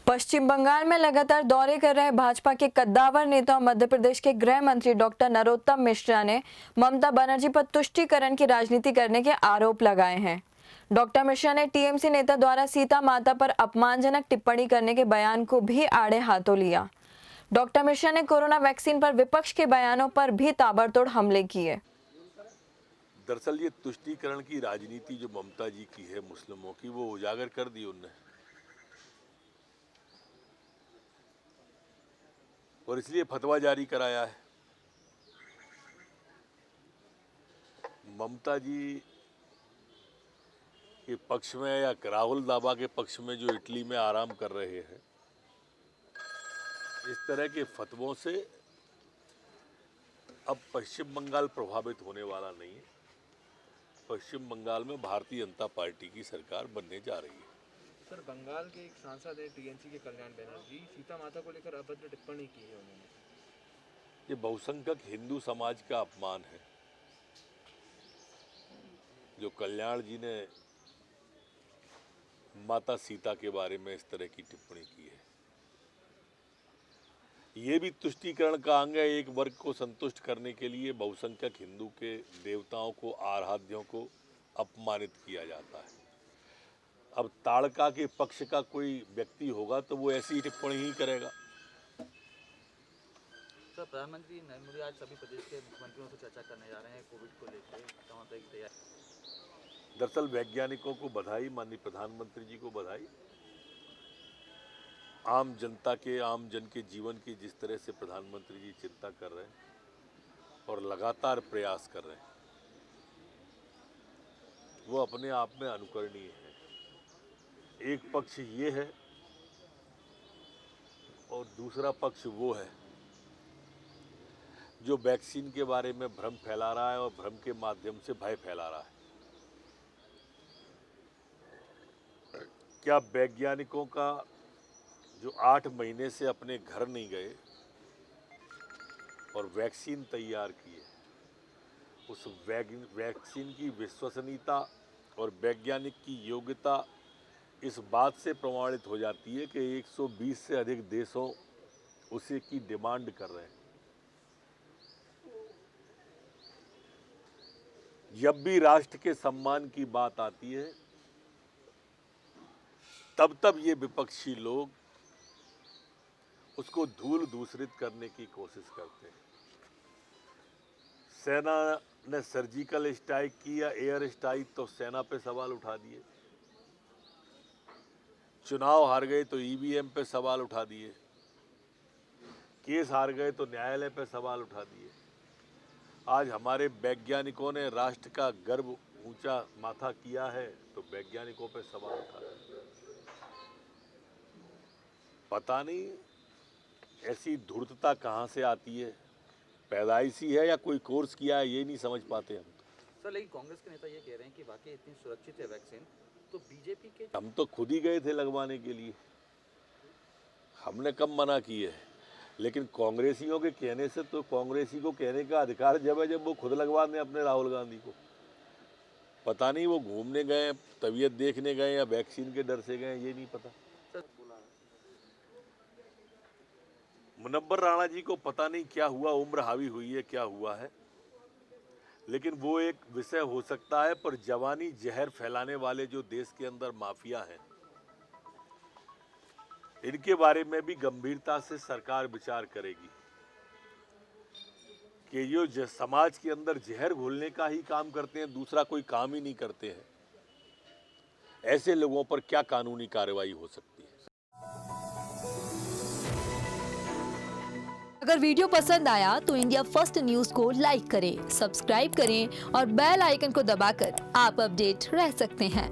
पश्चिम बंगाल में लगातार दौरे कर रहे भाजपा के कद्दावर नेता और मध्य प्रदेश के गृह मंत्री डॉक्टर नरोत्तम मिश्रा ने ममता बनर्जी पर तुष्टीकरण की राजनीति करने के आरोप लगाए हैं। डॉक्टर मिश्रा ने टीएमसी नेता द्वारा सीता माता पर अपमानजनक टिप्पणी करने के बयान को भी आड़े हाथों लिया। डॉक्टर मिश्रा ने कोरोना वैक्सीन पर विपक्ष के बयानों पर भी ताबड़तोड़ हमले किए। दरअसल ये तुष्टीकरण की राजनीति जो ममता जी की है मुस्लिमों की, वो उजागर कर दी उनने, और इसलिए फतवा जारी कराया है। ममता जी के पक्ष में या राहुल दावा के पक्ष में जो इटली में आराम कर रहे हैं, इस तरह के फतवों से अब पश्चिम बंगाल प्रभावित होने वाला नहीं है। पश्चिम बंगाल में भारतीय जनता पार्टी की सरकार बनने जा रही है। सर, बंगाल के एक सांसद है टीएमसी के कल्याण बनर्जी, सीता माता को लेकर अभद्र टिप्पणी की है उन्होंने। ये बहुसंख्यक हिंदू समाज का अपमान है जो कल्याण जी ने माता सीता के बारे में इस तरह की टिप्पणी की है। ये भी तुष्टीकरण का अंग है। एक वर्ग को संतुष्ट करने के लिए बहुसंख्यक हिंदू के देवताओं को, आराध्यों को अपमानित किया जाता है। अब ताड़का के पक्ष का कोई व्यक्ति होगा तो वो ऐसी टिप्पणी ही करेगा। सर, प्रधानमंत्री नरेंद्र मोदी आज सभी प्रदेश के मुख्यमंत्रियों से चर्चा करने जा रहे हैं कोविड को लेकर, कहाँ तक तैयारी। दरअसल वैज्ञानिकों को बधाई, माननीय प्रधानमंत्री जी को बधाई। आम जनता के, आम जन के जीवन की जिस तरह से प्रधानमंत्री जी चिंता कर रहे हैं और लगातार प्रयास कर रहे हैं, वो अपने आप में अनुकरणीय है। एक पक्ष ये है और दूसरा पक्ष वो है जो वैक्सीन के बारे में भ्रम फैला रहा है और भ्रम के माध्यम से भय फैला रहा है। क्या वैज्ञानिकों का जो 8 महीने से अपने घर नहीं गए और वैक्सीन तैयार की है, उस वैक्सीन की विश्वसनीयता और वैज्ञानिक की योग्यता इस बात से प्रमाणित हो जाती है कि 120 से अधिक देशों उसे की डिमांड कर रहे हैं। जब भी राष्ट्र के सम्मान की बात आती है, तब ये विपक्षी लोग उसको धूल दूसरित करने की कोशिश करते हैं। सेना ने सर्जिकल स्ट्राइक की या एयर स्ट्राइक तो सेना पे सवाल उठा दिए। चुनाव हार गए तो ईवीएम पे सवाल उठा दिए। केस हार गए तो न्यायालय पे सवाल उठा दिए। आज हमारे वैज्ञानिकों ने राष्ट्र का गर्व ऊंचा माथा किया है तो वैज्ञानिकों पे सवाल उठा दिए। पता नहीं ऐसी धूर्तता कहाँ से आती है, पैदाइशी है या कोई कोर्स किया है, ये नहीं समझ पाते हम। सर, लेकिन कांग्रेस के नेता ये कह रहे हैं कि वाकई इतनी सुरक्षित है वैक्सीन, तो बीजेपी के हम तो खुद ही गए थे लगवाने के लिए, हमने कब मना की है। लेकिन कांग्रेसियों के कहने से तो कांग्रेसी को कहने का अधिकार जब है जब वो खुद लगवा दें अपने राहुल गांधी को। पता नहीं वो घूमने गए, तबीयत देखने गए या वैक्सीन के डर से गए, ये नहीं पता। मुनव्वर राणा जी को पता नहीं क्या हुआ, उम्र हावी हुई है, क्या हुआ है, लेकिन वो एक विषय हो सकता है। पर जवानी जहर फैलाने वाले जो देश के अंदर माफिया हैं, इनके बारे में भी गंभीरता से सरकार विचार करेगी कि ये समाज के अंदर जहर घोलने का ही काम करते हैं, दूसरा कोई काम ही नहीं करते हैं। ऐसे लोगों पर क्या कानूनी कार्रवाई हो सकती है। अगर वीडियो पसंद आया तो इंडिया फर्स्ट न्यूज़ को लाइक करें, सब्सक्राइब करें और बेल आइकन को दबाकर आप अपडेट रह सकते हैं।